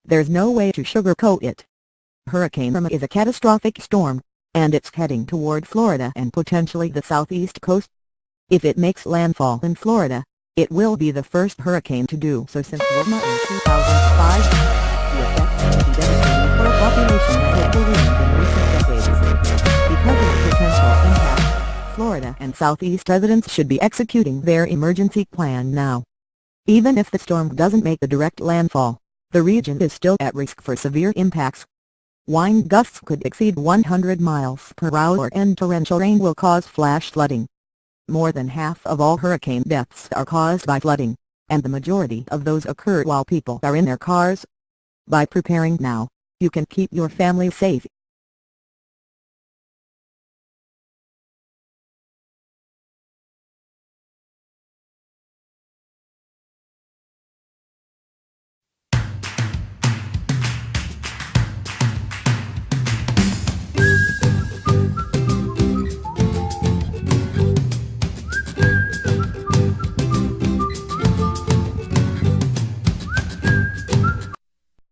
There's no way to sugarcoat it. Hurricane Irma is a catastrophic storm, and it's heading toward Florida and potentially the southeast coast. If it makes landfall in Florida, it will be the first hurricane to do so since Irma in 2005. The effect will be devastating for a population that has ballooned in recent decades. Because of the potential impact, Florida and southeast residents should be executing their emergency plan now. Even if the storm doesn't make a direct landfall, the region is still at risk for severe impacts. Wind gusts could exceed 100 miles per hour and torrential rain will cause flash flooding. More than half of all hurricane deaths are caused by flooding, and the majority of those occur while people are in their cars. By preparing now, you can keep your family safe.